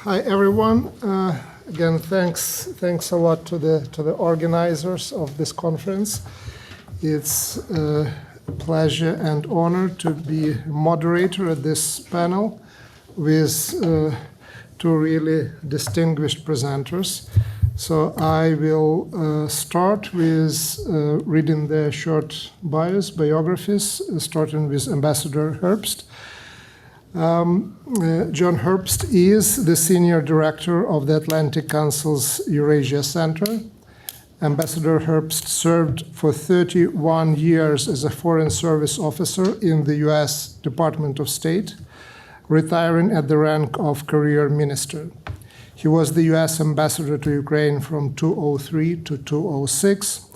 Hi everyone. Again, thanks a lot to the organizers of this conference. It's a pleasure and honor to be moderator at this panel with two really distinguished presenters. So I will start with reading their short biographies, starting with Ambassador Herbst. John Herbst is the Senior Director of the Atlantic Council's Eurasia Center. Ambassador Herbst served for 31 years as a Foreign Service officer in the U.S. Department of State, retiring at the rank of Career Minister. He was the U.S. Ambassador to Ukraine from 2003 to 2006.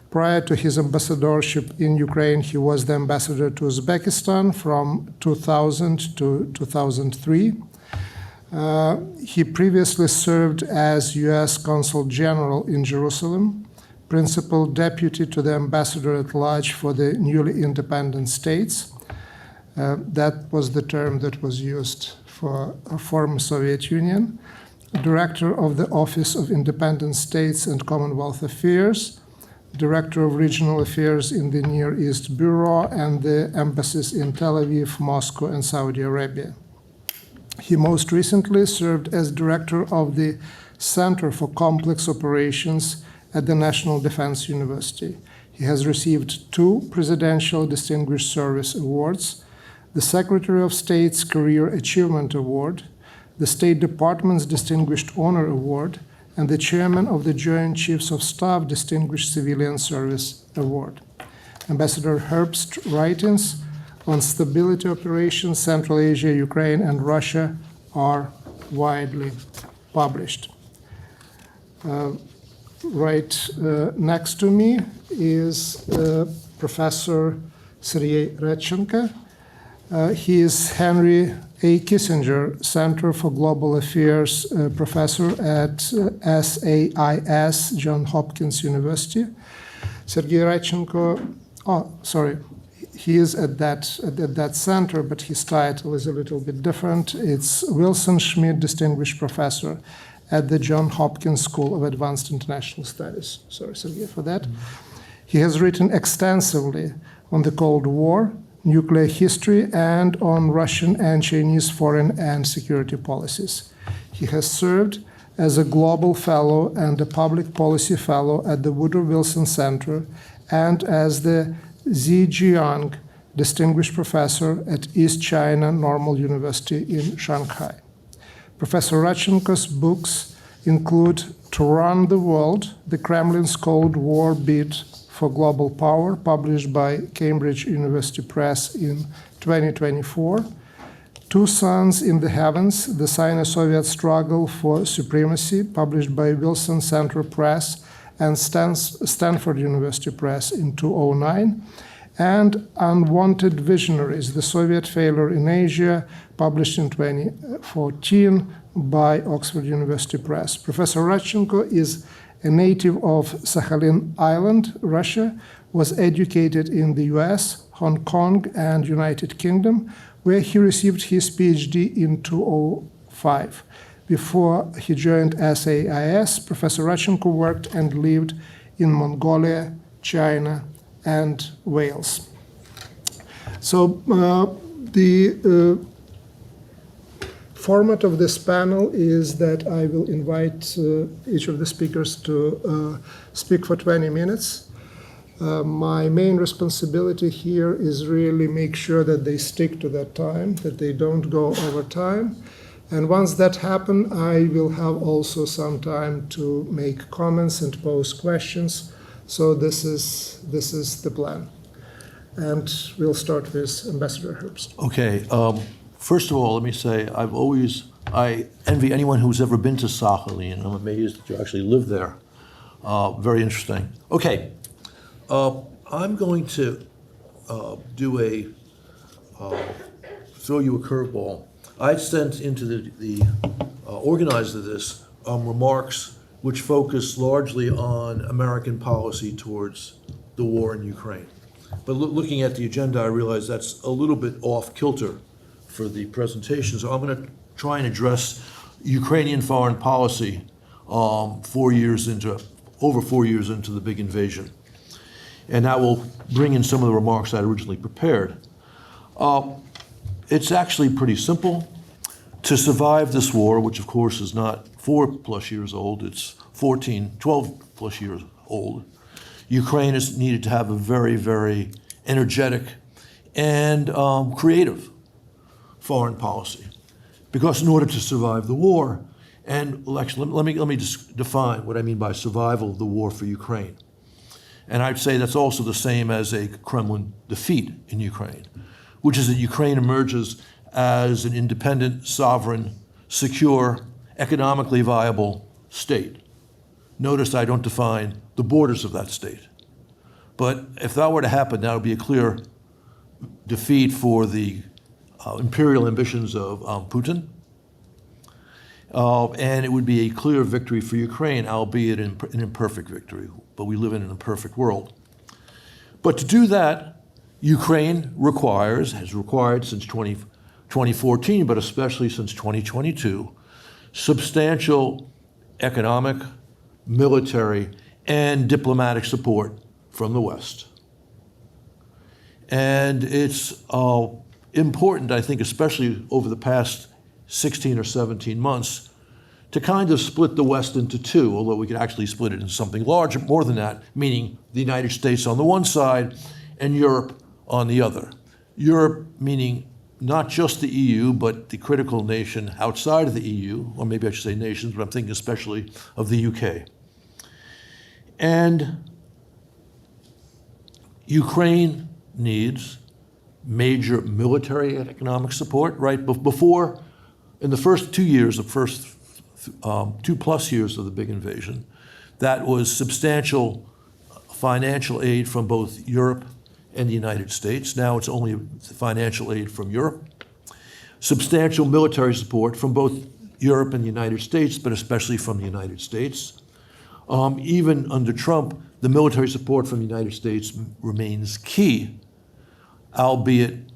Prior to his ambassadorship in Ukraine, he was the ambassador to Uzbekistan from 2000 to 2003. He previously served as U.S. Consul General in Jerusalem, principal deputy to the ambassador at large for the newly independent states. That was the term that was used for a former Soviet Union. Director of the Office of Independent States and Commonwealth Affairs, Director of Regional Affairs in the Near East Bureau and the embassies in Tel Aviv, Moscow, and Saudi Arabia. He most recently served as Director of the Center for Complex Operations at the National Defense University. He has received 2 Presidential Distinguished Service Awards, the Secretary of State's Career Achievement Award, the State Department's Distinguished Honor Award, and the Chairman of the Joint Chiefs of Staff Distinguished Civilian Service Award. Ambassador Herbst's writings on stability operations, Central Asia, Ukraine, and Russia are widely published. Right next to me is Professor Sergey Radchenko. He is Henry A. Kissinger Center for Global Affairs professor at SAIS, Johns Hopkins University. Sergey Radchenko, he is at that center, but his title is a little bit different. It's Wilson Schmidt Distinguished Professor at the Johns Hopkins School of Advanced International Studies. Sorry, Sergey, for that. He has written extensively on the Cold War, nuclear history, and on Russian and Chinese foreign and security policies. He has served as a Global Fellow and a Public Policy Fellow at the Woodrow Wilson Center and as the Zhejiang Distinguished Professor at East China Normal University in Shanghai. Professor Radchenko's books include To Run the World, the Kremlin's Cold War Bid for Global Power, published by Cambridge University Press in 2024. Two Suns in the Heavens, the Sino-Soviet Struggle for Supremacy, published by Wilson Center Press and Stanford University Press in 2009. And Unwanted Visionaries, the Soviet Failure in Asia, published in 2014 by Oxford University Press. Professor Radchenko is a native of Sakhalin Island, Russia, was educated in the US, Hong Kong, and United Kingdom, where he received his PhD in 2005. Before he joined SAIS, Professor Radchenko worked and lived in Mongolia, China, and Wales. So the format of this panel is that I will invite each of the speakers to speak for 20 minutes. My main responsibility here is really make sure that they stick to that time, that they don't go over time. And once that happens, I will have also some time to make comments and pose questions. So this is the plan. And we'll start with Ambassador Herbst. Okay. First of all, let me say I envy anyone who's ever been to Sakhalin. I'm amazed that you actually live there. Very interesting. Okay, I'm going to throw you a curveball. I sent into the organizer of this remarks which focus largely on American policy towards the war in Ukraine. But looking at the agenda, I realize that's a little bit off kilter for the presentation. So I'm going to try and address Ukrainian foreign policy over 4 years into the big invasion. And that will bring in some of the remarks I originally prepared. It's actually pretty simple. To survive this war, which of course is not 4+ years old, it's 12+ years old, Ukraine has needed to have a very, very energetic and creative foreign policy. Because in order to survive the war, and actually, let me just define what I mean by survival of the war for Ukraine. And I'd say that's also the same as a Kremlin defeat in Ukraine, which is that Ukraine emerges as an independent, sovereign, secure, economically viable state. Notice I don't define the borders of that state. But if that were to happen, that would be a clear defeat for the imperial ambitions of Putin. And it would be a clear victory for Ukraine, albeit an imperfect victory. But we live in an imperfect world. But to do that, Ukraine has required since 2014, but especially since 2022, substantial economic, military, and diplomatic support from the West. And it's important, I think, especially over the past 16 or 17 months, to kind of split the West into two, although we could actually split it into something larger, more than that, meaning the United States on the one side and Europe on the other. Europe meaning not just the EU, but the critical nation outside of the EU, or maybe I should say nations, but I'm thinking especially of the UK. And Ukraine needs major military and economic support, right? Before, in the first 2 years, 2+ years of the big invasion, that was substantial financial aid from both Europe and the United States. Now it's only financial aid from Europe. Substantial military support from both Europe and the United States, but especially from the United States. Even under Trump, the military support from the United States remains key, albeit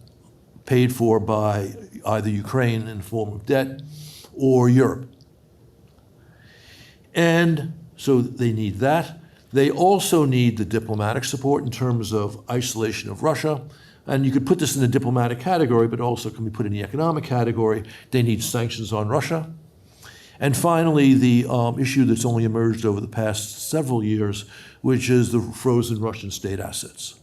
paid for by either Ukraine in the form of debt or Europe. And so they need that. They also need the diplomatic support in terms of isolation of Russia. And you could put this in the diplomatic category, but also can be put in the economic category. They need sanctions on Russia. And finally, the issue that's only emerged over the past several years, which is the frozen Russian state assets.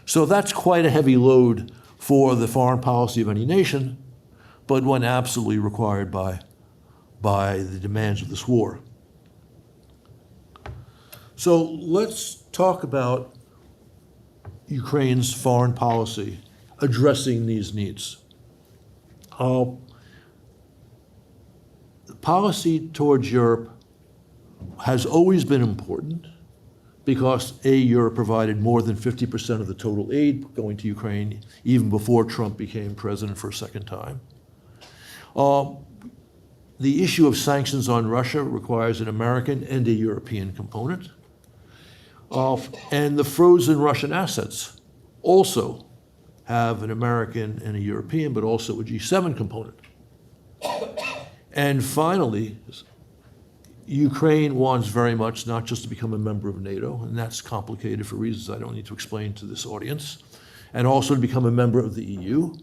So that's quite a heavy load for the foreign policy of any nation, but one absolutely required by the demands of this war. So let's talk about Ukraine's foreign policy addressing these needs. The policy towards Europe has always been important because Europe provided more than 50% of the total aid going to Ukraine even before Trump became president for a second time. The issue of sanctions on Russia requires an American and a European component. And the frozen Russian assets also have an American and a European, but also a G7 component. And finally, Ukraine wants very much not just to become a member of NATO, and that's complicated for reasons I don't need to explain to this audience, and also to become a member of the EU.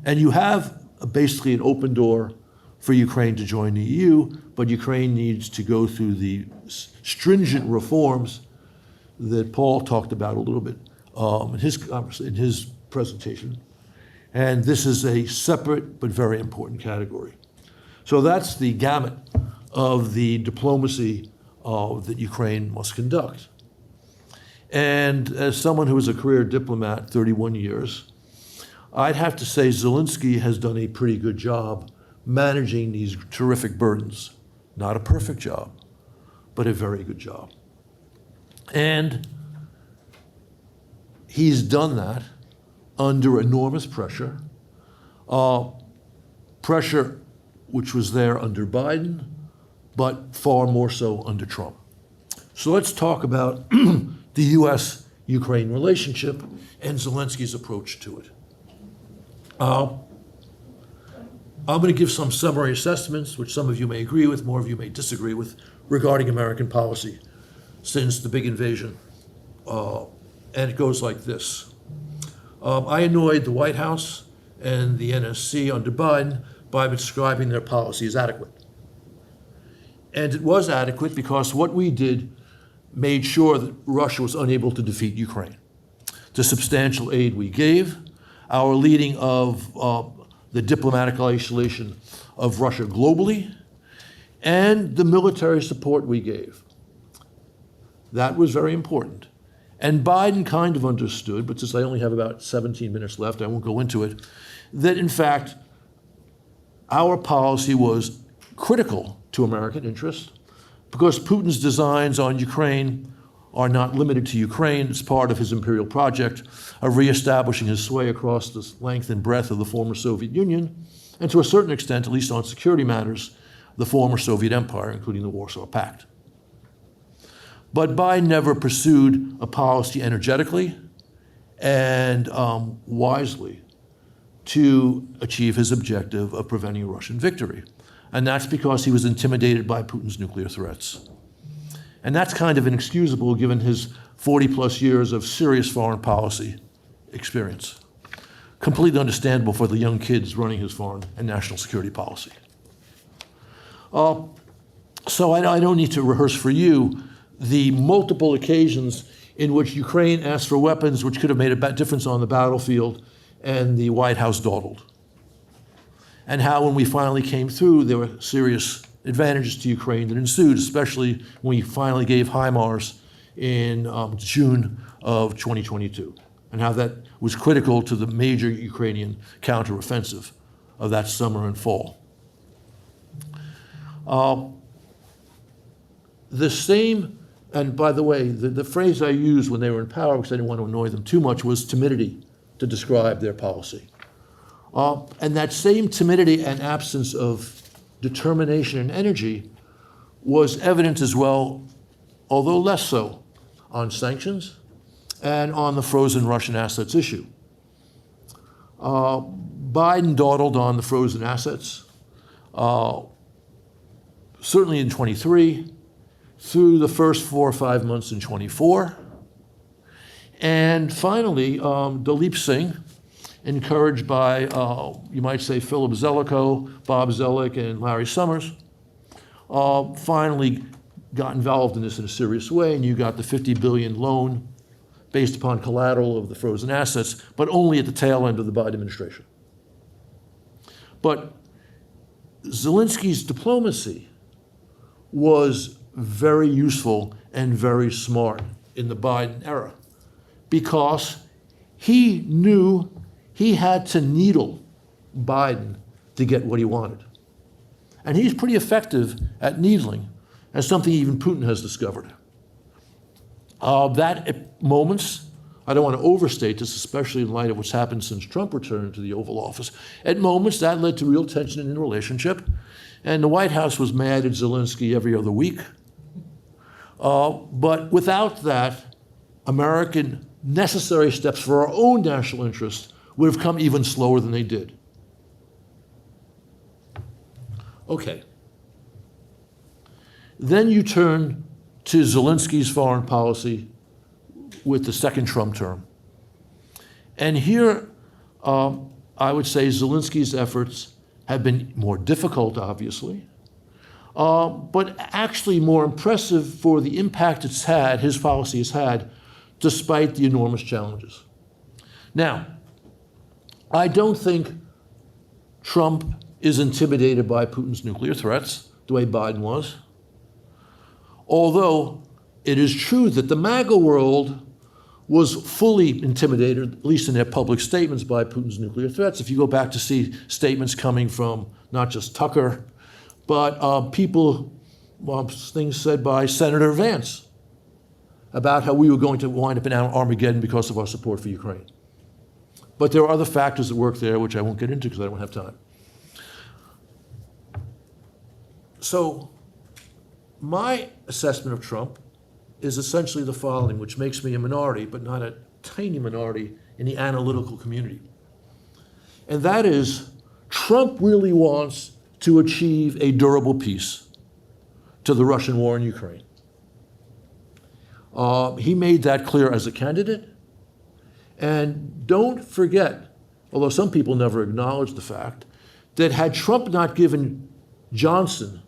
And you have basically an open door for Ukraine to join the EU, but Ukraine needs to go through the stringent reforms that Paul talked about a little bit in his presentation. And this is a separate but very important category. So that's the gamut of the diplomacy that Ukraine must conduct. And as someone who was a career diplomat, 31 years, I'd have to say Zelensky has done a pretty good job managing these terrific burdens. Not a perfect job, but a very good job. And he's done that under enormous pressure, pressure which was there under Biden, but far more so under Trump. So let's talk about the U.S.-Ukraine relationship and Zelensky's approach to it. I'm going to give some summary assessments, which some of you may agree with, more of you may disagree with, regarding American policy since the big invasion. And it goes like this. I annoyed the White House and the NSC under Biden by describing their policy as adequate. And it was adequate because what we did made sure that Russia was unable to defeat Ukraine. The substantial aid we gave, our leading of the diplomatic isolation of Russia globally, and the military support we gave. That was very important. And Biden kind of understood, but since I only have about 17 minutes left, I won't go into it, that in fact, our policy was critical to American interests because Putin's designs on Ukraine are not limited to Ukraine. It's part of his imperial project of reestablishing his sway across the length and breadth of the former Soviet Union, and to a certain extent, at least on security matters, the former Soviet Empire, including the Warsaw Pact. But Biden never pursued a policy energetically and wisely to achieve his objective of preventing a Russian victory. And that's because he was intimidated by Putin's nuclear threats. And that's kind of inexcusable given his 40-plus years of serious foreign policy experience. Completely understandable for the young kids running his foreign and national security policy. So I don't need to rehearse for you the multiple occasions in which Ukraine asked for weapons which could have made a difference on the battlefield, and the White House dawdled. And how when we finally came through, there were serious advantages to Ukraine that ensued, especially when we finally gave HIMARS in June of 2022, and how that was critical to the major Ukrainian counteroffensive of that summer and fall. The same, and by the way, the phrase I used when they were in power, because I didn't want to annoy them too much, was timidity to describe their policy. And that same timidity and absence of determination and energy was evident as well, although less so, on sanctions and on the frozen Russian assets issue. Biden dawdled on the frozen assets, certainly in 23, through the first 4 or 5 months in 24. And finally, Dalip Singh, encouraged by, you might say, Philip Zelikow, Bob Zoellick, and Larry Summers, finally got involved in this in a serious way, and you got the $50 billion loan based upon collateral of the frozen assets, but only at the tail end of the Biden administration. But Zelensky's diplomacy was very useful and very smart in the Biden era, because he knew he had to needle Biden to get what he wanted. And he's pretty effective at needling, as something even Putin has discovered. That at moments, I don't want to overstate this, especially in light of what's happened since Trump returned to the Oval Office, at moments that led to real tension in the relationship, and the White House was mad at Zelensky every other week. But without that, American necessary steps for our own national interests would have come even slower than they did. Okay. Then you turn to Zelensky's foreign policy with the second Trump term. And here, I would say Zelensky's efforts have been more difficult, obviously, but actually more impressive for the impact it's had, his policy has had, despite the enormous challenges. Now, I don't think Trump is intimidated by Putin's nuclear threats the way Biden was. Although it is true that the MAGA world was fully intimidated, at least in their public statements, by Putin's nuclear threats. If you go back to see statements coming from not just Tucker, but things said by Senator Vance about how we were going to wind up in Armageddon because of our support for Ukraine. But there are other factors that work there, which I won't get into because I don't have time. So my assessment of Trump is essentially the following, which makes me a minority, but not a tiny minority in the analytical community. And that is, Trump really wants to achieve a durable peace to the Russian war in Ukraine. He made that clear as a candidate. And don't forget, although some people never acknowledge the fact, that had Trump not given Johnson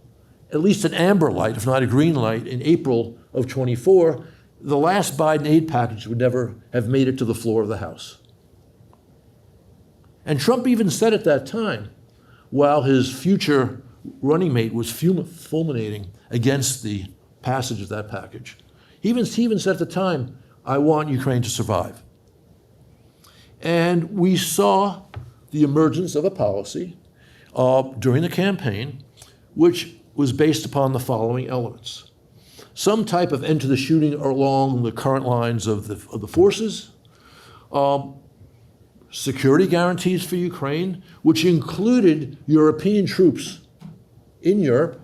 at least an amber light, if not a green light, in April of 24, the last Biden aid package would never have made it to the floor of the House. And Trump even said at that time, while his future running mate was fulminating against the passage of that package, he even said at the time, I want Ukraine to survive. And we saw the emergence of a policy during the campaign, which was based upon the following elements. Some type of end to the shooting along the current lines of the forces, security guarantees for Ukraine, which included European troops in Europe,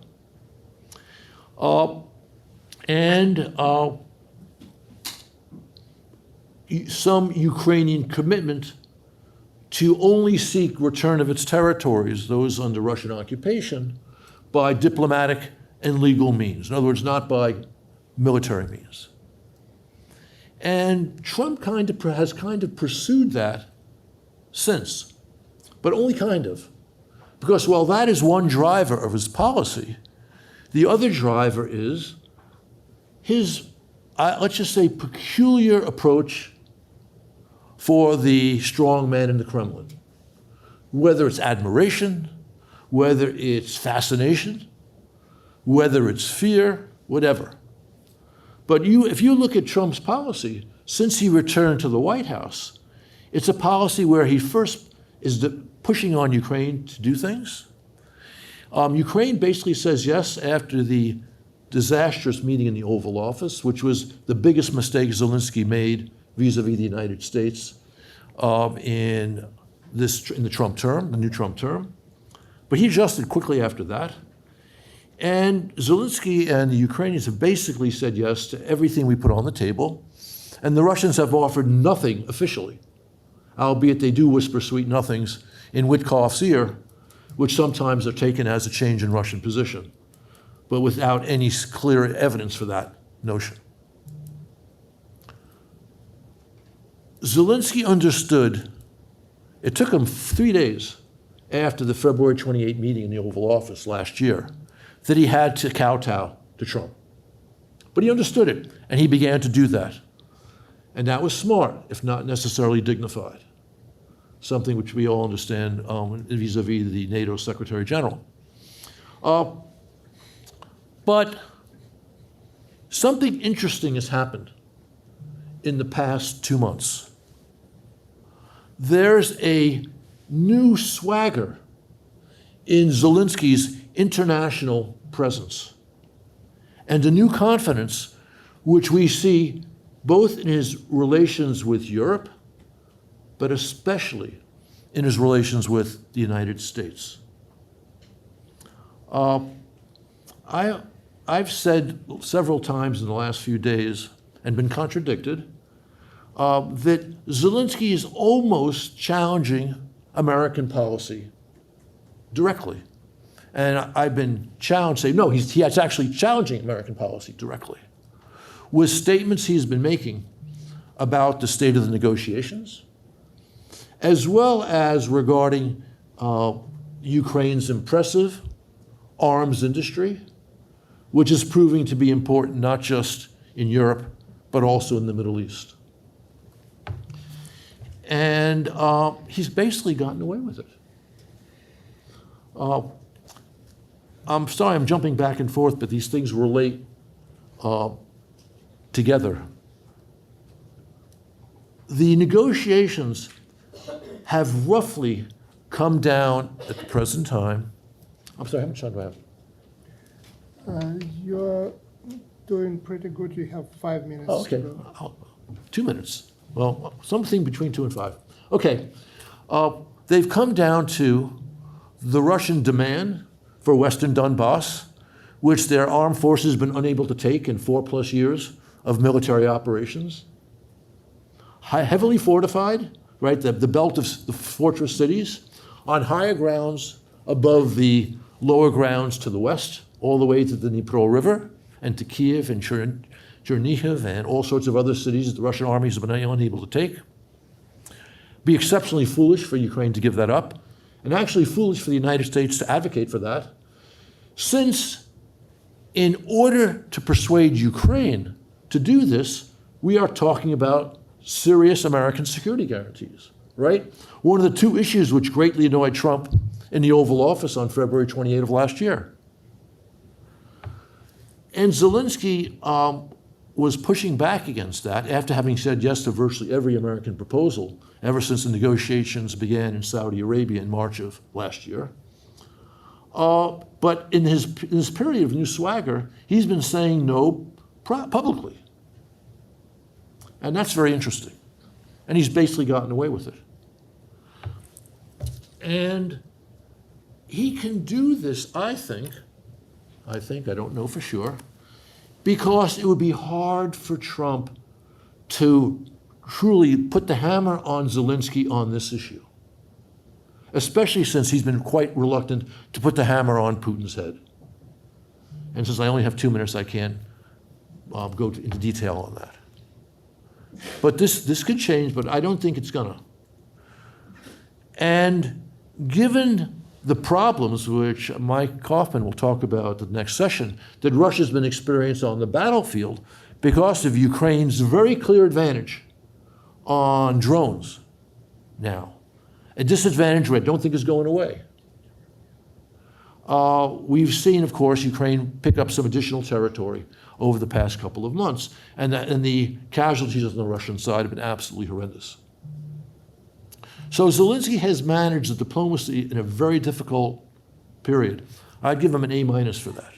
and some Ukrainian commitment to only seek return of its territories, those under Russian occupation, by diplomatic and legal means. In other words, not by military means. And Trump has pursued that since, but only kind of. Because while that is one driver of his policy, the other driver is his, let's just say, peculiar approach for the strong man in the Kremlin. Whether it's admiration, whether it's fascination, whether it's fear, whatever. But if you look at Trump's policy, since he returned to the White House, it's a policy where he first is pushing on Ukraine to do things. Ukraine basically says yes after the disastrous meeting in the Oval Office, which was the biggest mistake Zelensky made vis-a-vis the United States in the Trump term, the new Trump term. But he adjusted quickly after that. And Zelensky and the Ukrainians have basically said yes to everything we put on the table. And the Russians have offered nothing officially, albeit they do whisper sweet nothings in Witkoff's ear, which sometimes are taken as a change in Russian position, but without any clear evidence for that notion. Zelensky understood, it took him 3 days after the February 28 meeting in the Oval Office last year, that he had to kowtow to Trump. But he understood it, and he began to do that. And that was smart, if not necessarily dignified, something which we all understand vis-a-vis the NATO Secretary General. But something interesting has happened in the past 2 months. There's a new swagger in Zelensky's international presence and a new confidence which we see both in his relations with Europe, but especially in his relations with the United States. I've said several times in the last few days, and been contradicted, that Zelensky is almost challenging American policy directly. And I've been challenged, saying, no, he's actually challenging American policy directly with statements he's been making about the state of the negotiations, as well as regarding Ukraine's impressive arms industry, which is proving to be important not just in Europe, but also in the Middle East. And he's basically gotten away with it. I'm sorry I'm jumping back and forth, but these things relate together. The negotiations have roughly come down at the present time. I'm sorry, how much time do I have? You're doing pretty good. You have 5 minutes. Oh, okay. 2 minutes. Well, something between 2 and 5. Okay. They've come down to the Russian demand for Western Donbass, which their armed forces have been unable to take in 4+ years of military operations. Heavily fortified, right? The belt of the fortress cities on higher grounds above the lower grounds to the west, all the way to the Dnipro River and to Kiev and Chernihiv and all sorts of other cities that the Russian armies have been unable to take. Be exceptionally foolish for Ukraine to give that up, and actually foolish for the United States to advocate for that, since in order to persuade Ukraine to do this, we are talking about serious American security guarantees, right? One of the two issues which greatly annoyed Trump in the Oval Office on February 28 of last year. And Zelensky was pushing back against that after having said yes to virtually every American proposal ever since the negotiations began in Saudi Arabia in March of last year. But in his period of new swagger, he's been saying no publicly. And that's very interesting. And he's basically gotten away with it. And he can do this, I think, I don't know for sure, because it would be hard for Trump to truly put the hammer on Zelensky on this issue, especially since he's been quite reluctant to put the hammer on Putin's head. And since I only have 2 minutes, I can't go into detail on that. But this could change, but I don't think it's gonna. And given the problems, which Mike Kaufman will talk about at the next session, that Russia's been experiencing on the battlefield because of Ukraine's very clear advantage on drones now. A disadvantage which I don't think is going away. We've seen, of course, Ukraine pick up some additional territory over the past couple of months, and the casualties on the Russian side have been absolutely horrendous. So Zelensky has managed the diplomacy in a very difficult period. I'd give him an A- for that.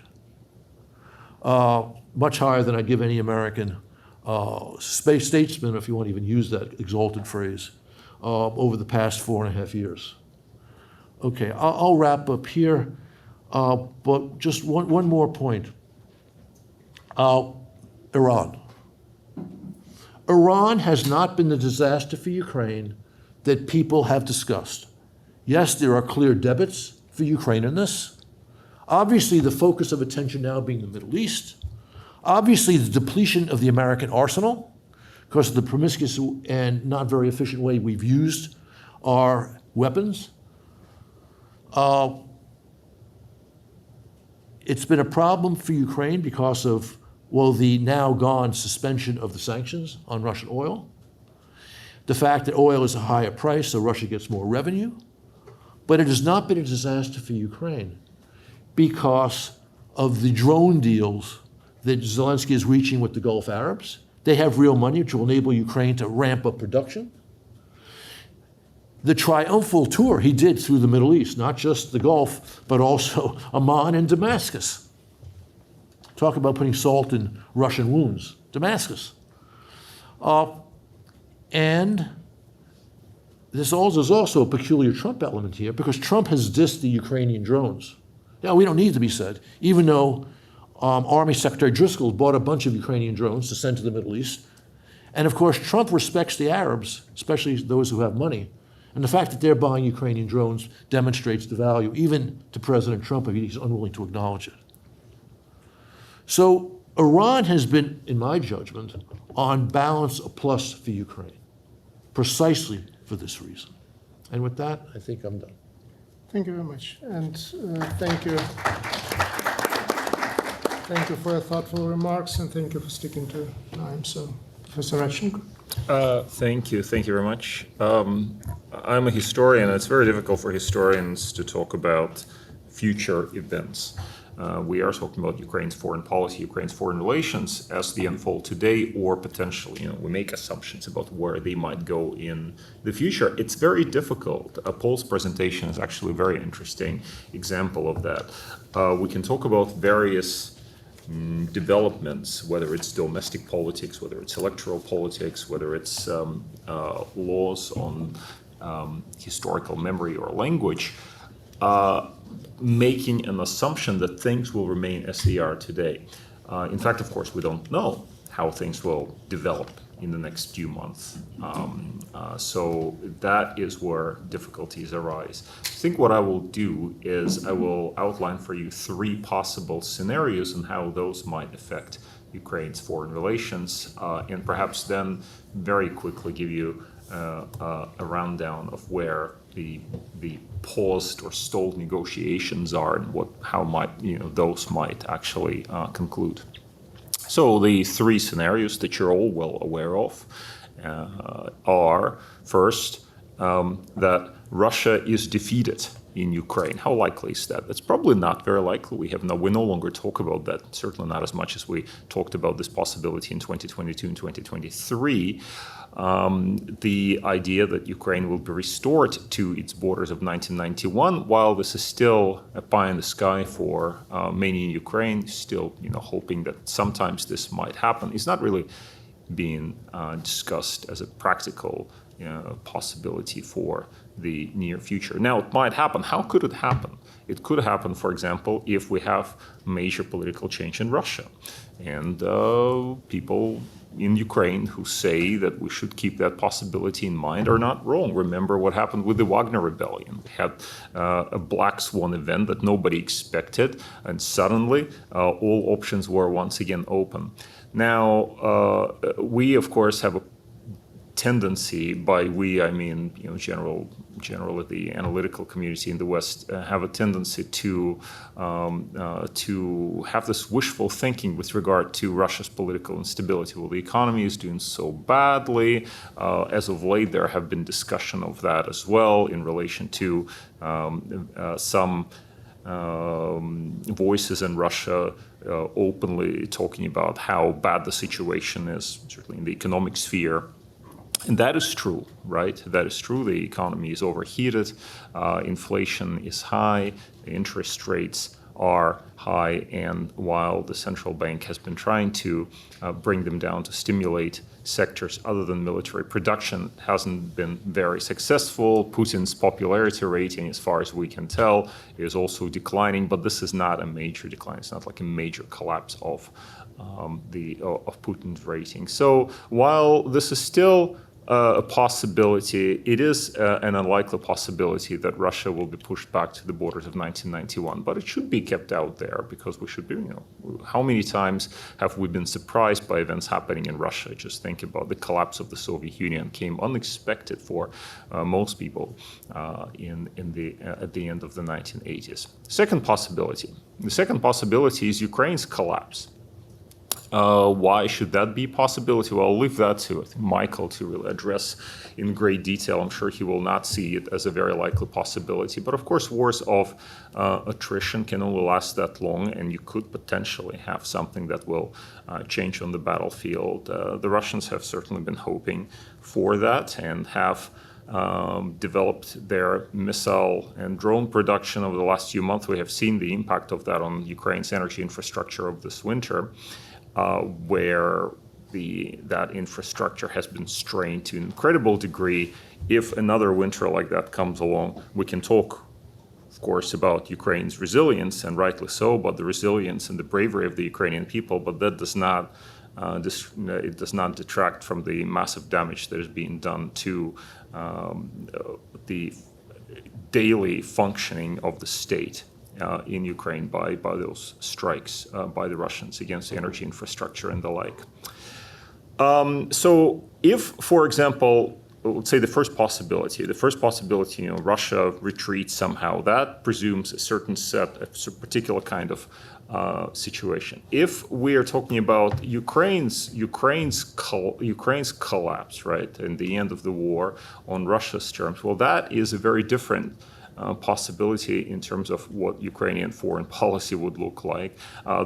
Much higher than I'd give any American space statesman, if you want to even use that exalted phrase, over the past 4.5 years. Okay, I'll wrap up here, but just one more point. Iran. Iran has not been the disaster for Ukraine that people have discussed. Yes, there are clear debits for Ukraine in this. Obviously, the focus of attention now being the Middle East. Obviously, the depletion of the American arsenal because of the promiscuous and not very efficient way we've used our weapons. It's been a problem for Ukraine because of, well, the now gone suspension of the sanctions on Russian oil. The fact that oil is a higher price, so Russia gets more revenue. But it has not been a disaster for Ukraine because of the drone deals that Zelensky is reaching with the Gulf Arabs. They have real money, which will enable Ukraine to ramp up production. The triumphal tour he did through the Middle East, not just the Gulf, but also Amman and Damascus. Talk about putting salt in Russian wounds, Damascus. And there's also a peculiar Trump element here because Trump has dissed the Ukrainian drones. Now, we don't need to be said, even though Army Secretary Driscoll bought a bunch of Ukrainian drones to send to the Middle East. And of course, Trump respects the Arabs, especially those who have money. And the fact that they're buying Ukrainian drones demonstrates the value, even to President Trump, if he's unwilling to acknowledge it. So Iran has been, in my judgment, on balance a plus for Ukraine, precisely for this reason. And with that, I think I'm done. Thank you very much. And thank you. Thank you for your thoughtful remarks, and thank you for sticking to time. So, Professor Radchenko. Thank you very much. I'm a historian. It's very difficult for historians to talk about future events. We are talking about Ukraine's foreign policy, Ukraine's foreign relations as they unfold today, or potentially, we make assumptions about where they might go in the future. It's very difficult. Paul's presentation is actually a very interesting example of that. We can talk about various developments, whether it's domestic politics, whether it's electoral politics, whether it's laws on historical memory or language, making an assumption that things will remain as they are today. In fact, of course, we don't know how things will develop in the next few months. So that is where difficulties arise. I think what I will do is I will outline for you 3 possible scenarios and how those might affect Ukraine's foreign relations, and perhaps then very quickly give you a rundown of where the paused or stalled negotiations are and how might those might actually conclude. So the 3 scenarios that you're all well aware of are first that Russia is defeated in Ukraine. How likely is that? That's probably not very likely. We no longer talk about that, certainly not as much as we talked about this possibility in 2022 and 2023. The idea that Ukraine will be restored to its borders of 1991, while this is still a pie in the sky for many in Ukraine, still hoping that sometimes this might happen, is not really being discussed as a practical possibility for the near future. Now, it might happen. How could it happen? It could happen, for example, if we have major political change in Russia. And people in Ukraine who say that we should keep that possibility in mind are not wrong. Remember what happened with the Wagner Rebellion. We had a black swan event that nobody expected, and suddenly all options were once again open. Now, we, of course, have a tendency, by we I mean generally the analytical community in the West, have a tendency to have this wishful thinking with regard to Russia's political instability. Well, the economy is doing so badly. As of late, there have been discussion of that as well in relation to some voices in Russia openly talking about how bad the situation is, certainly in the economic sphere. And that is true, right? That is true. The economy is overheated, inflation is high, interest rates are high, and while the central bank has been trying to bring them down to stimulate sectors other than military production, hasn't been very successful. Putin's popularity rating, as far as we can tell, is also declining, but this is not a major decline. It's not like a major collapse of Putin's rating. So while this is still a possibility, it is an unlikely possibility that Russia will be pushed back to the borders of 1991. But it should be kept out there, because we should be, how many times have we been surprised by events happening in Russia? Just think about the collapse of the Soviet Union. Came unexpected for most people at the end of the 1980s. Second possibility. The second possibility is Ukraine's collapse. Why should that be a possibility? Well, I'll leave that to Michael to really address in great detail. I'm sure he will not see it as a very likely possibility. But of course, wars of attrition can only last that long, and you could potentially have something that will change on the battlefield. The Russians have certainly been hoping for that and have developed their missile and drone production over the last few months. We have seen the impact of that on Ukraine's energy infrastructure of this winter. Where that infrastructure has been strained to an incredible degree. If another winter like that comes along, we can talk, of course, about Ukraine's resilience, and rightly so, but the resilience and the bravery of the Ukrainian people, but that does not detract from the massive damage that is being done to the daily functioning of the state in Ukraine by those strikes by the Russians against energy infrastructure and the like. So if, for example, let's say the first possibility, Russia retreats somehow, that presumes a certain particular kind of situation. If we are talking about Ukraine's collapse, right, and the end of the war on Russia's terms, well, that is a very different possibility in terms of what Ukrainian foreign policy would look like.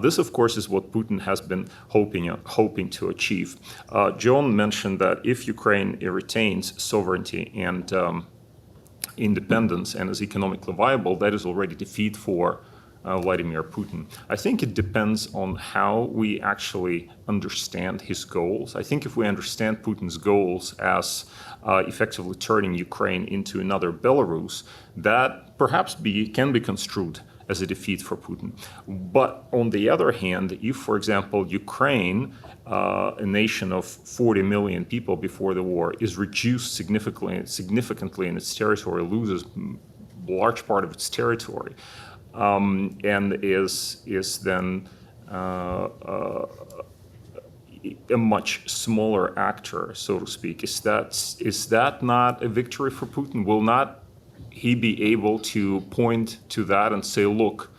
This, of course, is what Putin has been hoping to achieve. John mentioned that if Ukraine retains sovereignty and independence and is economically viable, that is already defeat for Vladimir Putin. I think it depends on how we actually understand his goals. I think if we understand Putin's goals as effectively turning Ukraine into another Belarus, that perhaps can be construed as a defeat for Putin. But on the other hand, if, for example, Ukraine, a nation of 40 million people before the war, is reduced significantly in its territory, loses a large part of its territory, and is then a much smaller actor, so to speak. Is that not a victory for Putin? Will not he be able to point to that and say, look,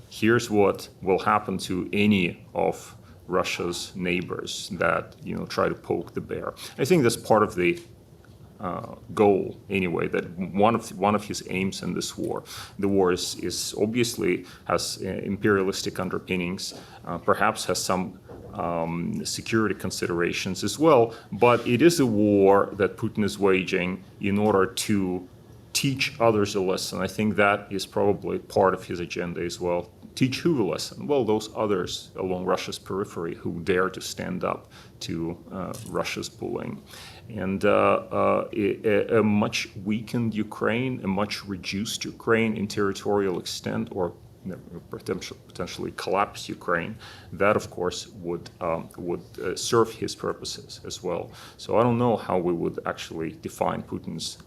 here's what will happen to any of Russia's neighbors that try to poke the bear? I think that's part of the goal, anyway, that one of his aims in this war. The war is obviously has imperialistic underpinnings, perhaps has some security considerations as well, but it is a war that Putin is waging in order to teach others a lesson. I think that is probably part of his agenda as well. Teach who a lesson? Well, those others along Russia's periphery who dare to stand up to Russia's bullying. And a much weakened Ukraine, a much reduced Ukraine in territorial extent, or potentially collapse Ukraine, that of course would serve his purposes as well. So I don't know how we would actually define Putin's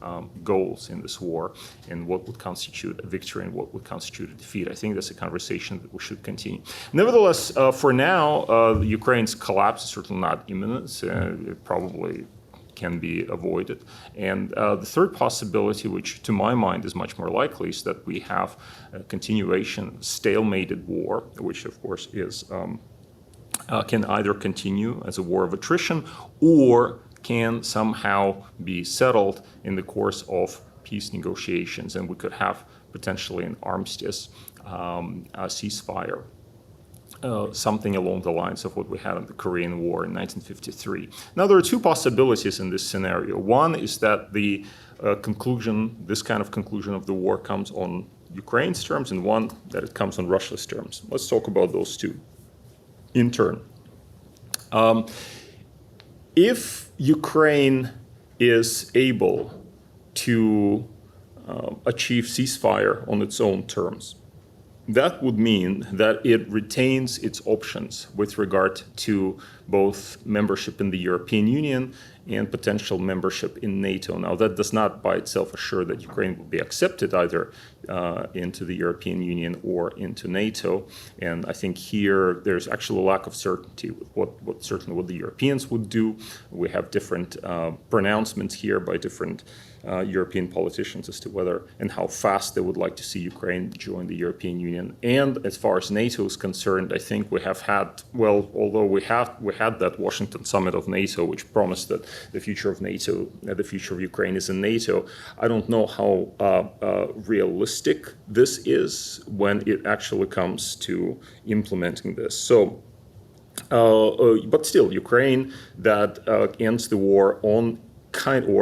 goals in this war and what would constitute a victory and what would constitute a defeat. I think that's a conversation that we should continue. Nevertheless, for now, Ukraine's collapse is certainly not imminent. It probably can be avoided. And the third possibility, which to my mind is much more likely, is that we have a continuation, stalemated war, which of course is can either continue as a war of attrition or can somehow be settled in the course of peace negotiations, and we could have potentially an armistice, a ceasefire. Something along the lines of what we had in the Korean War in 1953. Now, there are two possibilities in this scenario. One is that the this kind of conclusion of the war comes on Ukraine's terms, and one that it comes on Russia's terms. Let's talk about those two in turn. If Ukraine is able to achieve ceasefire on its own terms, that would mean that it retains its options with regard to both membership in the European Union and potential membership in NATO. Now, that does not by itself assure that Ukraine will be accepted either into the European Union or into NATO. And I think here there's actually a lack of certainty with what the Europeans would do. We have different pronouncements here by different European politicians as to whether and how fast they would like to see Ukraine join the European Union. And as far as NATO is concerned, I think we have had, well, although we had that Washington summit of NATO, which promised that the future of NATO, the future of Ukraine is in NATO, I don't know how realistic this is when it actually comes to implementing this. So, but still, Ukraine that ends the war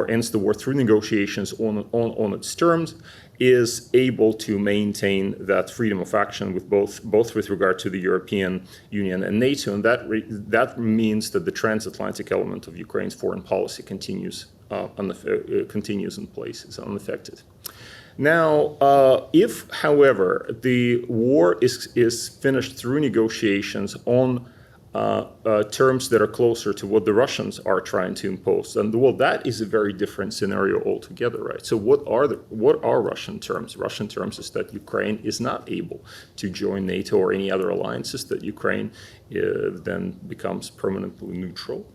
ends the war through negotiations on its terms, is able to maintain that freedom of action with both with regard to the European Union and NATO, and that means that the transatlantic element of Ukraine's foreign policy continues in place, is unaffected. Now, if, however, the war is finished through negotiations on terms that are closer to what the Russians are trying to impose, and well, that is a very different scenario altogether, right? So, what are Russian terms? Russian terms is that Ukraine is not able to join NATO or any other alliances. That Ukraine then becomes permanently neutral.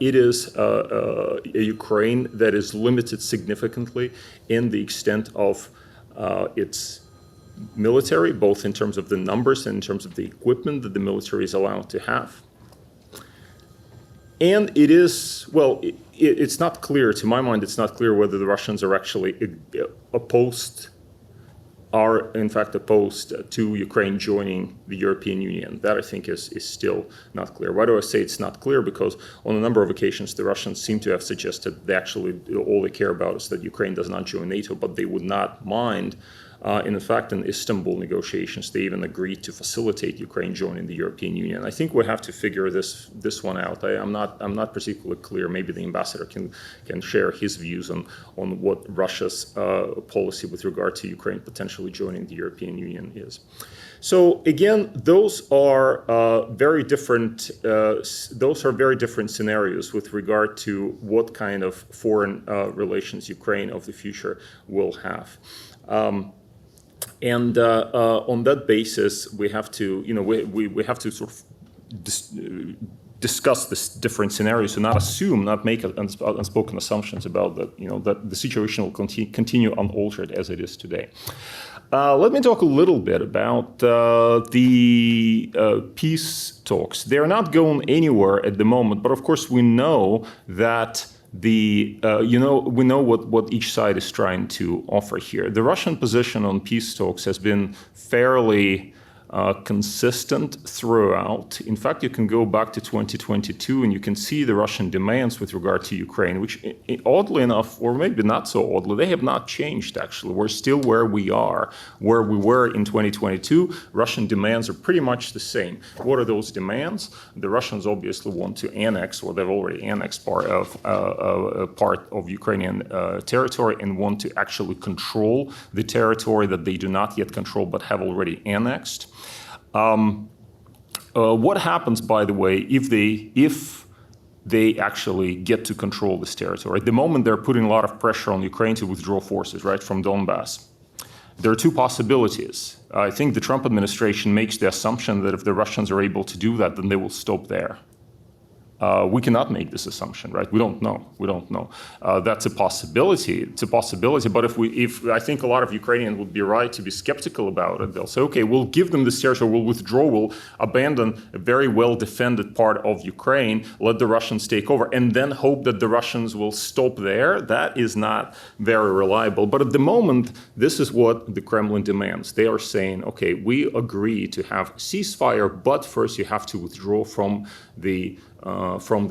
It is a Ukraine that is limited significantly in the extent of its military, both in terms of the numbers and in terms of the equipment that the military is allowed to have. And it is, well, it's not clear, to my mind, it's not clear whether the Russians are actually opposed to Ukraine joining the European Union. That, I think, is still not clear. Why do I say it's not clear? Because on a number of occasions, the Russians seem to have suggested all they care about is that Ukraine does not join NATO, but they would not mind And in fact, in Istanbul negotiations, they even agreed to facilitate Ukraine joining the European Union. I think we have to figure this one out. I'm not particularly clear. Maybe the ambassador can share his views on what Russia's policy with regard to Ukraine potentially joining the European Union is. So again, those are very different. Those are very different scenarios with regard to what kind of foreign relations Ukraine of the future will have. And on that basis, we have to, we have to sort of discuss this different scenarios and not make unspoken assumptions about that, that the situation will continue unaltered as it is today. Let me talk a little bit about the peace talks. They're not going anywhere at the moment, but of course we know that we know what each side is trying to offer here. The Russian position on peace talks has been fairly consistent throughout. In fact, you can go back to 2022 and you can see the Russian demands with regard to Ukraine, which oddly enough, or maybe not so oddly, they have not changed actually. We're still where we were in 2022. Russian demands are pretty much the same. What are those demands? The Russians obviously want to annex, or they've already annexed part of Ukrainian territory and want to actually control the territory that they do not yet control but have already annexed. What happens, by the way, if they actually get to control this territory? At the moment, they're putting a lot of pressure on Ukraine to withdraw forces, right, from Donbass. There are two possibilities. I think the Trump administration makes the assumption that if the Russians are able to do that, then they will stop there. We cannot make this assumption, right? We don't know. That's a possibility. It's a possibility. But if I think a lot of Ukrainians would be right to be skeptical about it, they'll say, okay, we'll give them this territory, we'll withdraw, we'll abandon a very well-defended part of Ukraine, let the Russians take over, and then hope that the Russians will stop there. That is not very reliable. But at the moment, this is what the Kremlin demands. They are saying, okay, we agree to have ceasefire, but first you have to withdraw from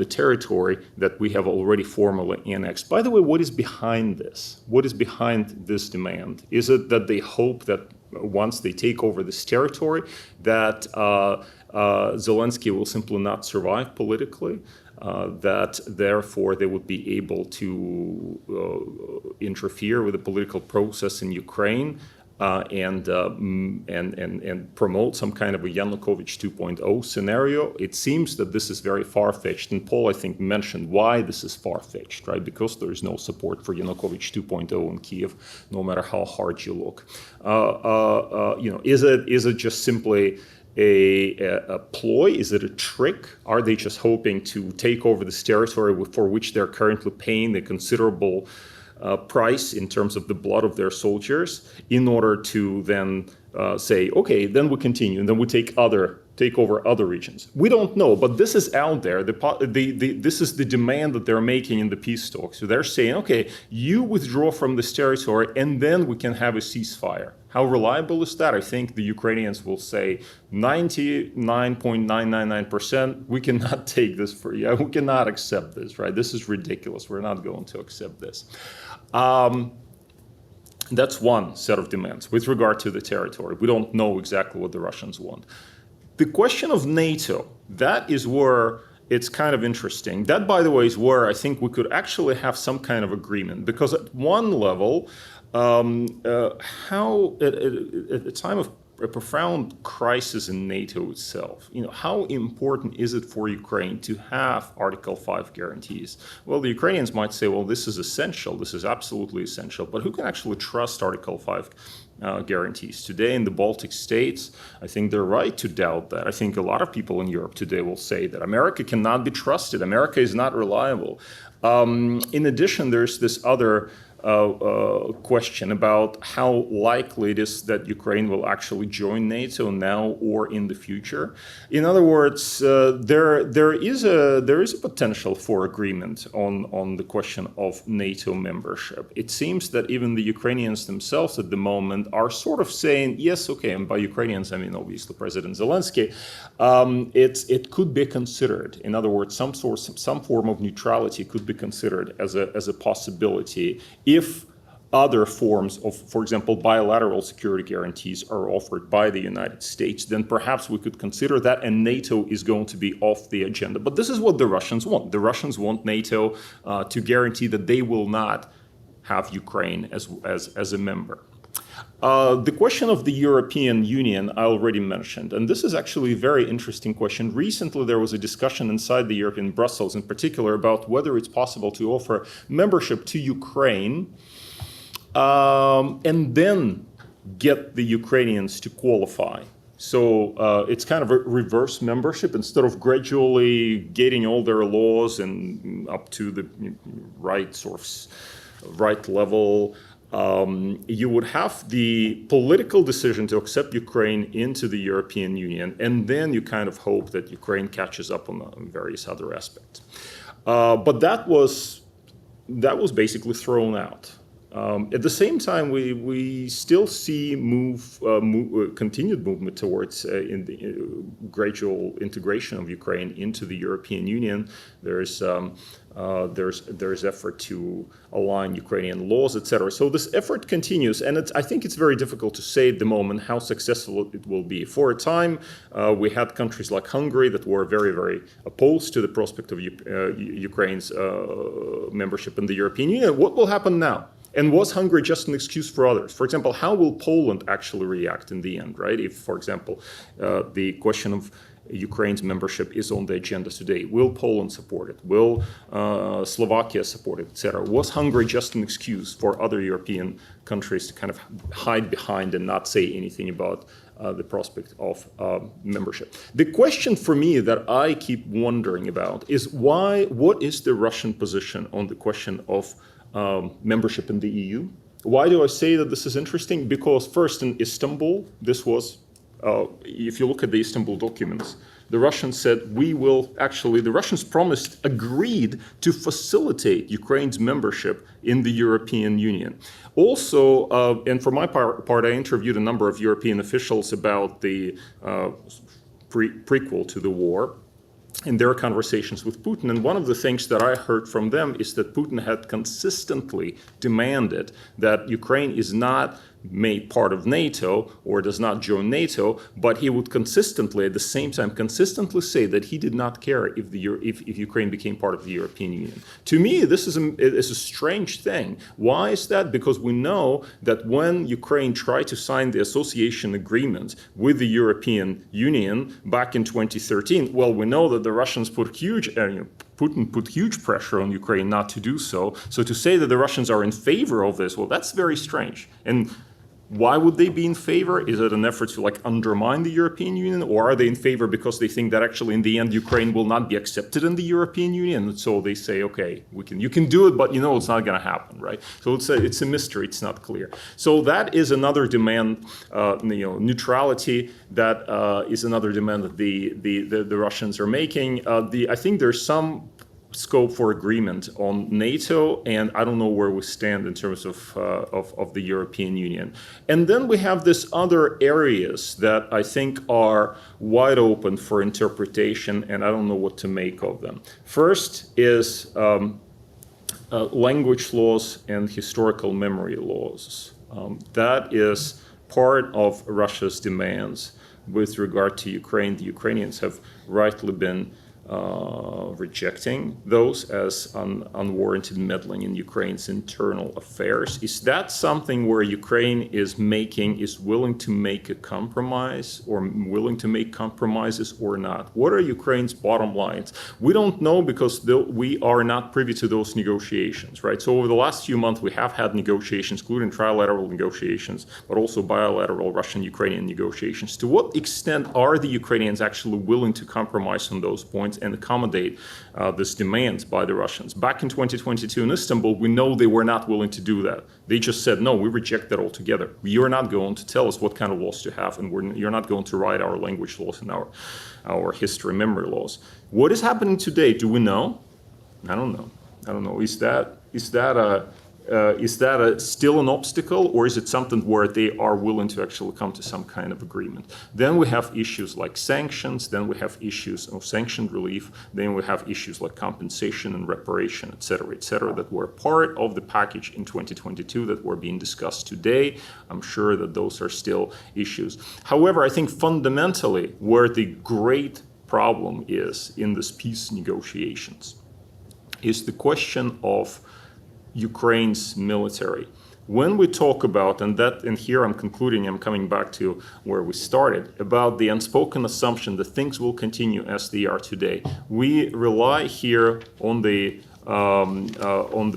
the territory that we have already formally annexed. By the way, what is behind this? What is behind this demand? Is it that they hope that once they take over this territory, that Zelensky will simply not survive politically? That therefore they would be able to interfere with the political process in Ukraine? And promote some kind of a Yanukovych 2.0 scenario. It seems that this is very far-fetched, and Paul, I think, mentioned why this is far-fetched, right? Because there is no support for Yanukovych 2.0 in Kiev, no matter how hard you look. Is it just simply a ploy? Is it a trick? Are they just hoping to take over this territory for which they're currently paying a considerable price in terms of the blood of their soldiers, in order to then say, okay, then we continue, and then we take over other regions? We don't know, but this is out there. This is the demand that they're making in the peace talks. So they're saying, okay, you withdraw from this territory, and then we can have a ceasefire. How reliable is that? I think the Ukrainians will say 99.999%, we cannot take this for you. We cannot accept this, right? This is ridiculous. We're not going to accept this. That's one set of demands with regard to the territory. We don't know exactly what the Russians want. The question of NATO, that is where it's kind of interesting. That, by the way, is where I think we could actually have some kind of agreement, because at one level, how at a time of a profound crisis in NATO itself, how important is it for Ukraine to have Article 5 guarantees? Well, the Ukrainians might say, well, this is essential, this is absolutely essential, but who can actually trust Article 5 guarantees? Today in the Baltic states, I think they're right to doubt that. I think a lot of people in Europe today will say that America cannot be trusted, America is not reliable. In addition, there's this other question about how likely it is that Ukraine will actually join NATO now or in the future. In other words, there is a potential for agreement on the question of NATO membership. It seems that even the Ukrainians themselves at the moment are sort of saying, yes, okay, and by Ukrainians I mean obviously President Zelensky, it could be considered. In other words, some form of neutrality could be considered as a possibility if other forms of, for example, bilateral security guarantees are offered by the United States, then perhaps we could consider that, and NATO is going to be off the agenda. But this is what the Russians want. The Russians want NATO to guarantee that they will not have Ukraine as a member. The question of the European Union I already mentioned, and this is actually a very interesting question. Recently, there was a discussion inside the European Brussels in particular about whether it's possible to offer membership to Ukraine and then get the Ukrainians to qualify. So it's kind of a reverse membership. Instead of gradually getting all their laws and up to the right level, you would have the political decision to accept Ukraine into the European Union, and then you kind of hope that Ukraine catches up on various other aspects. But that was basically thrown out. At the same time, we still see continued movement towards gradual integration of Ukraine into the European Union. There's effort to align Ukrainian laws, etc. So this effort continues, and I think it's very difficult to say at the moment how successful it will be. For a time, we had countries like Hungary that were very, very opposed to the prospect of Ukraine's membership in the European Union. What will happen now? And was Hungary just an excuse for others? For example, how will Poland actually react in the end, right? If, for example, the question of Ukraine's membership is on the agenda today, will Poland support it? Will Slovakia support it, etc.? Was Hungary just an excuse for other European countries to kind of hide behind and not say anything about the prospect of membership? The question for me that I keep wondering about is what is the Russian position on the question of membership in the EU? Why do I say that this is interesting? Because first in Istanbul, this was, if you look at the Istanbul documents, the Russians said the Russians agreed to facilitate Ukraine's membership in the European Union. Also, and for my part, I interviewed a number of European officials about the prequel to the war in their conversations with Putin. And one of the things that I heard from them is that Putin had consistently demanded that Ukraine is not made part of NATO or does not join NATO, but he would consistently, at the same time, say that he did not care if Ukraine became part of the European Union. To me, this is a strange thing. Why is that? Because we know that when Ukraine tried to sign the association agreement with the European Union back in 2013, well, we know that the Russians Putin put huge pressure on Ukraine not to do so. So to say that the Russians are in favor of this, well, that's very strange. And why would they be in favor? Is it an effort to undermine the European Union, or are they in favor because they think that actually in the end Ukraine will not be accepted in the European Union? And so they say, okay, you can do it, but it's not going to happen, right? So it's a mystery. It's not clear. So that is another demand. Neutrality. That is another demand that the Russians are making. I think there's some scope for agreement on NATO, and I don't know where we stand in terms of the European Union. And then we have these other areas that I think are wide open for interpretation, and I don't know what to make of them. First is language laws and historical memory laws. That is part of Russia's demands with regard to Ukraine. The Ukrainians have rightly been rejecting those as unwarranted meddling in Ukraine's internal affairs. Is that something where Ukraine is willing to make a compromise, or willing to make compromises or not? What are Ukraine's bottom lines? We don't know, because we are not privy to those negotiations, right? So over the last few months, we have had negotiations, including trilateral negotiations, but also bilateral Russian-Ukrainian negotiations. To what extent are the Ukrainians actually willing to compromise on those points and accommodate these demands by the Russians? Back in 2022 in Istanbul, we know they were not willing to do that. They just said, no, we reject that altogether. You're not going to tell us what kind of laws to have, and you're not going to write our language laws and our history memory laws. What is happening today? Do we know? I don't know. Is that Is that still an obstacle, or is it something where they are willing to actually come to some kind of agreement? Then we have issues like sanctions, then we have issues of sanction relief, then we have issues like compensation and reparation, et cetera, that were part of the package in 2022 that were being discussed today. I'm sure that those are still issues. However, I think fundamentally where the great problem is in this peace negotiations is the question of Ukraine's military. When we talk about, and here I'm concluding, I'm coming back to where we started, about the unspoken assumption that things will continue as they are today. We rely here on the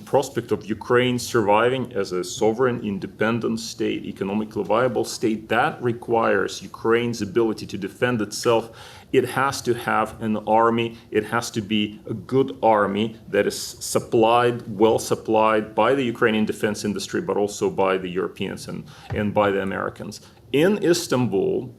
prospect of Ukraine surviving as a sovereign, independent state, economically viable state. That requires Ukraine's ability to defend itself. It has to have an army. It has to be a good army that is supplied, well supplied by the Ukrainian defense industry, but also by the Europeans and by the Americans. In Istanbul,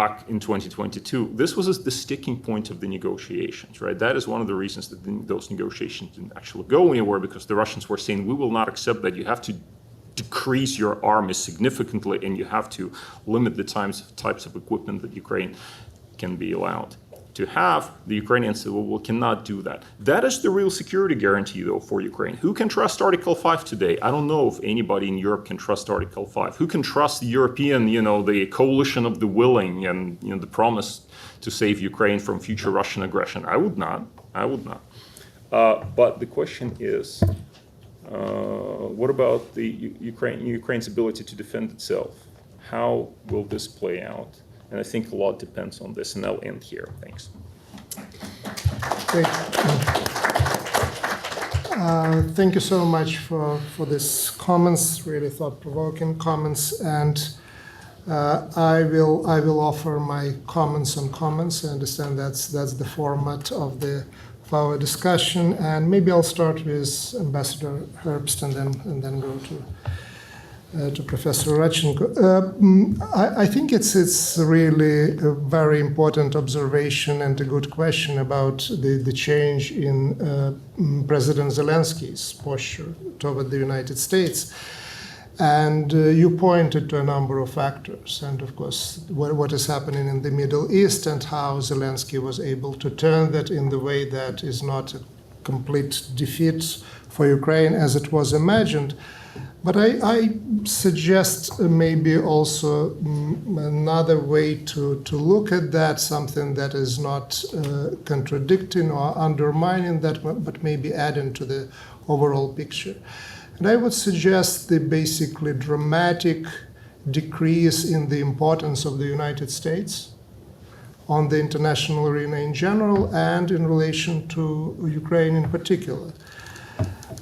back in 2022, this was the sticking point of the negotiations, right? That is one of the reasons that those negotiations didn't actually go anywhere, because the Russians were saying, we will not accept that. You have to decrease your army significantly, and you have to limit the types of equipment that Ukraine can be allowed to have. The Ukrainians said, well, we cannot do that. That is the real security guarantee, though, for Ukraine. Who can trust Article 5 today? I don't know if anybody in Europe can trust Article 5. Who can trust the European, the coalition of the willing and, the promise to save Ukraine from future Russian aggression? I would not. But the question is, what about the Ukraine's ability to defend itself? How will this play out? And I think a lot depends on this, and I'll end here. Thanks. Thank you so much for these comments, really thought-provoking comments, and I will offer my comments on comments. I understand that's the format of our discussion, and maybe I'll start with Ambassador Herbst and then go to Professor Radchenko. I think it's really a very important observation and a good question about the change in President Zelensky's posture toward the United States. And you pointed to a number of factors, and of course what is happening in the Middle East and how Zelensky was able to turn that in the way that is not a complete defeat for Ukraine as it was imagined. But I suggest maybe also another way to look at that, something that is not contradicting or undermining that, but maybe adding to the overall picture. And I would suggest the basically dramatic decrease in the importance of the United States on the international arena in general and in relation to Ukraine in particular.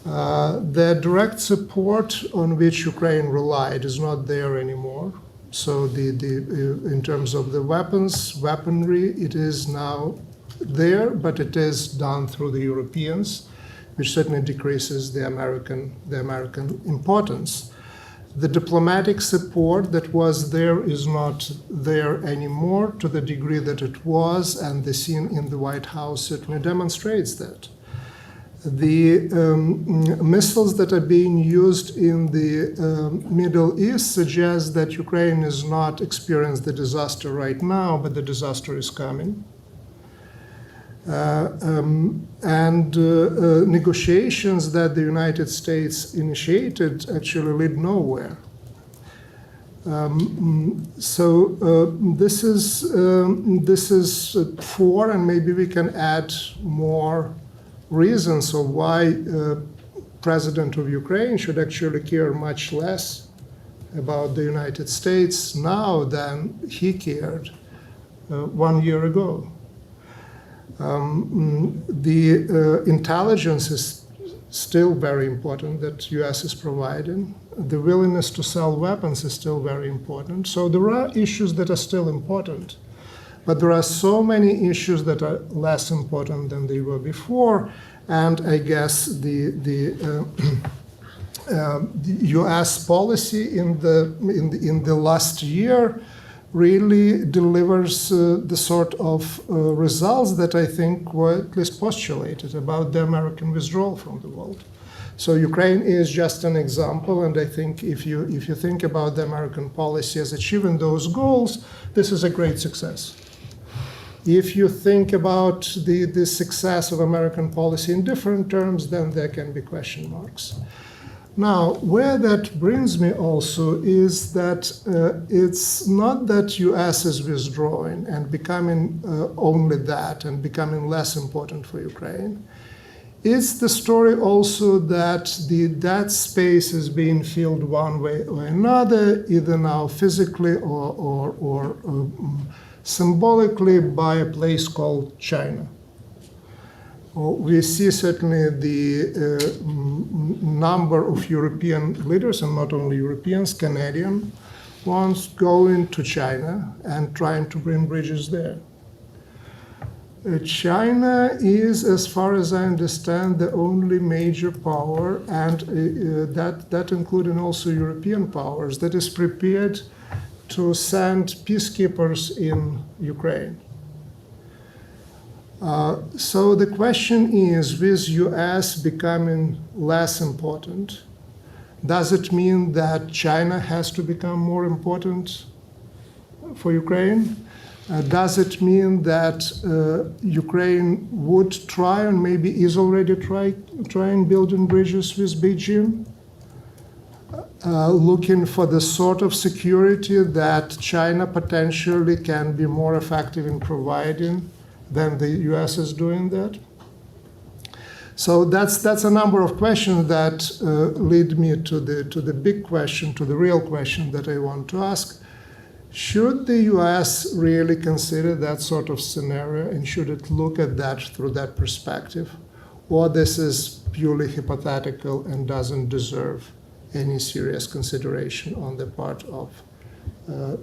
The direct support on which Ukraine relied is not there anymore. So in terms of the weaponry, it is now there, but it is done through the Europeans, which certainly decreases the American importance. The diplomatic support that was there is not there anymore to the degree that it was, and the scene in the White House certainly demonstrates that. The missiles that are being used in the Middle East suggest that Ukraine is not experiencing the disaster right now, but the disaster is coming. Negotiations that the United States initiated actually lead nowhere. This is four, and maybe we can add more reasons of why President of Ukraine should actually care much less about the United States now than he cared 1 year ago. The intelligence is still very important that U.S. is providing. The willingness to sell weapons is still very important. So there are issues that are still important. But there are so many issues that are less important than they were before, and I guess the U.S. policy in the last year really delivers the sort of results that I think were at least postulated about the American withdrawal from the world. So Ukraine is just an example, and I think if you think about the American policy as achieving those goals, this is a great success. If you think about the success of American policy in different terms, then there can be question marks. Now, where that brings me also is that it's not that US is withdrawing and becoming only that and becoming less important for Ukraine. It's the story also that that space is being filled one way or another, either now physically or symbolically by a place called China. We see certainly the number of European leaders, and not only Europeans, Canadian ones, going to China and trying to bring bridges there. China is, as far as I understand, the only major power, and that including also European powers, that is prepared to send peacekeepers in Ukraine. So the question is, with US becoming less important, does it mean that China has to become more important for Ukraine? Does it mean that Ukraine would try, and maybe is already trying building bridges with Beijing? Looking for the sort of security that China potentially can be more effective in providing than the US is doing that. So that's a number of questions that lead me to the big question, to the real question that I want to ask. Should the US really consider that sort of scenario, and should it look at that through that perspective? Or this is purely hypothetical and doesn't deserve any serious consideration on the part of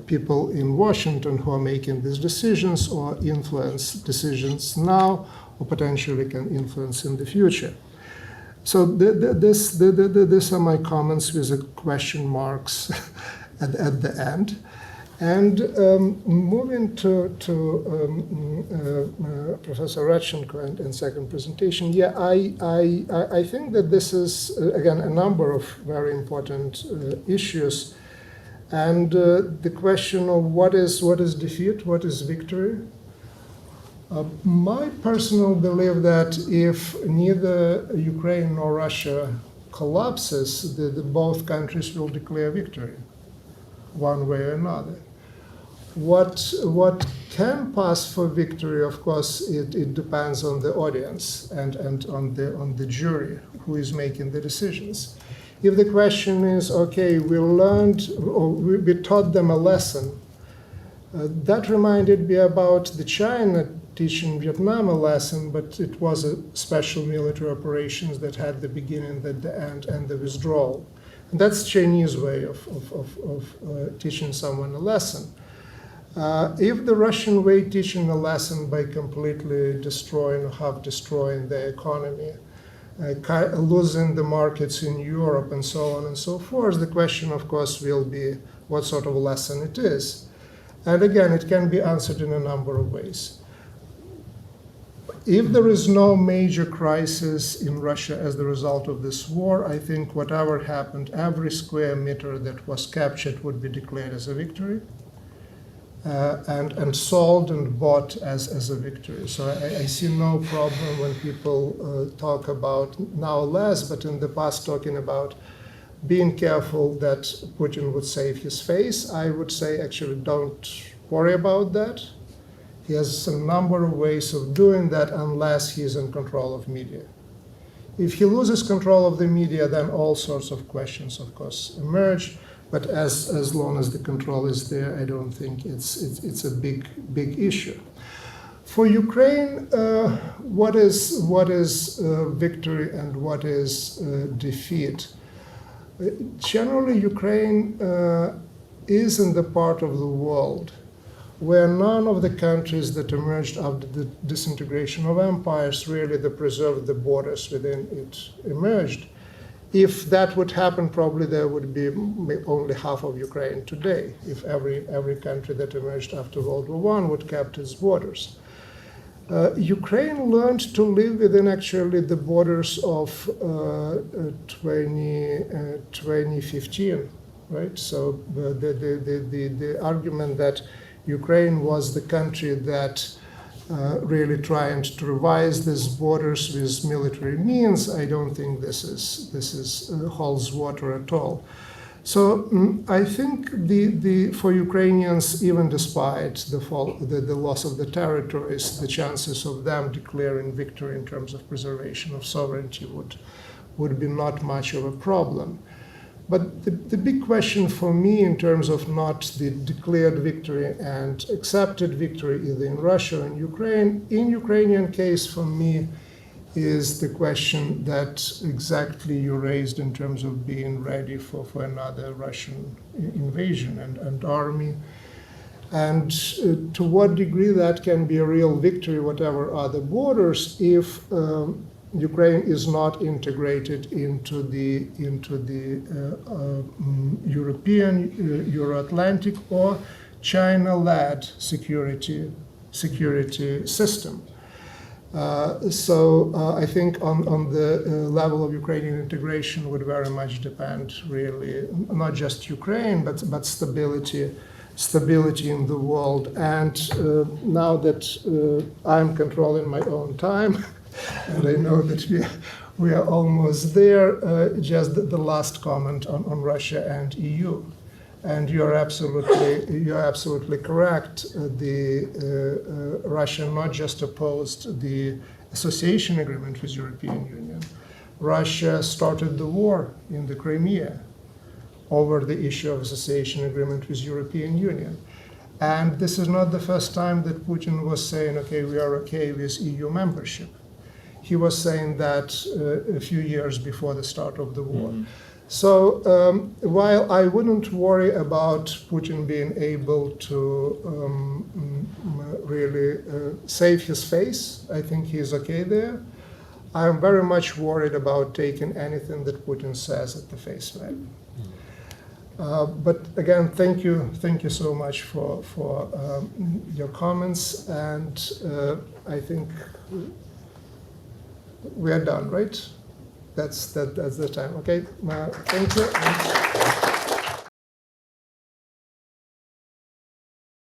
people in Washington who are making these decisions or influence decisions now or potentially can influence in the future. So these are my comments with the question marks at the end. And moving to Professor Radchenko and second presentation, yeah, I think that this is, again, a number of very important issues. And the question of what is defeat, what is victory? My personal belief that if neither Ukraine nor Russia collapses, both countries will declare victory, one way or another. What can pass for victory, of course, it depends on the audience and on the jury who is making the decisions. If the question is, okay, we learned, or we taught them a lesson, that reminded me about the China teaching Vietnam a lesson, but it was a special military operations that had the beginning, the end, and the withdrawal. And that's Chinese way of teaching someone a lesson. If the Russian way teaching a lesson by completely destroying or half destroying the economy, losing the markets in Europe and so on and so forth, the question, of course, will be what sort of a lesson it is. And again, it can be answered in a number of ways. If there is no major crisis in Russia as the result of this war, I think whatever happened, every square meter that was captured would be declared as a victory. And sold and bought as a victory. So I see no problem when people talk about, now less, but in the past talking about being careful that Putin would save his face. I would say actually don't worry about that. He has a number of ways of doing that unless he's in control of media. If he loses control of the media, then all sorts of questions, of course, emerge. But as long as the control is there, I don't think it's a big issue. For Ukraine, what is victory and what is defeat? Generally, Ukraine is in the part of the world where none of the countries that emerged after the disintegration of empires really preserved the borders within it emerged. If that would happen, probably there would be only half of Ukraine today, if every country that emerged after World War I would kept its borders. Ukraine learned to live within actually the borders of 2015, right? So the argument that Ukraine was the country that really trying to revise these borders with military means, I don't think this is holds water at all. So I think for Ukrainians, even despite the loss of the territories, the chances of them declaring victory in terms of preservation of sovereignty would be not much of a problem. But the big question for me in terms of not the declared victory and accepted victory either in Russia or in Ukraine, in Ukrainian case for me, is the question that exactly you raised in terms of being ready for another Russian invasion and army. And to what degree that can be a real victory, whatever are the borders, if Ukraine is not integrated into the European, Euro-Atlantic or China-led security system. So I think on the level of Ukrainian integration would very much depend really, not just Ukraine, but stability in the world. And now that I'm controlling my own time, and I know that we are almost there, just the last comment on Russia and EU. And you're absolutely correct. Russia not just opposed the association agreement with European Union. Russia started the war in the Crimea over the issue of association agreement with European Union. And this is not the first time that Putin was saying, okay, we are okay with EU membership. He was saying that a few years before the start of the war. Mm-hmm. So while I wouldn't worry about Putin being able to really save his face, I think he's okay there. I'm very much worried about taking anything that Putin says at the face value. But again, thank you so much for your comments, and I think we are done, right? That's the time. Okay, thank you.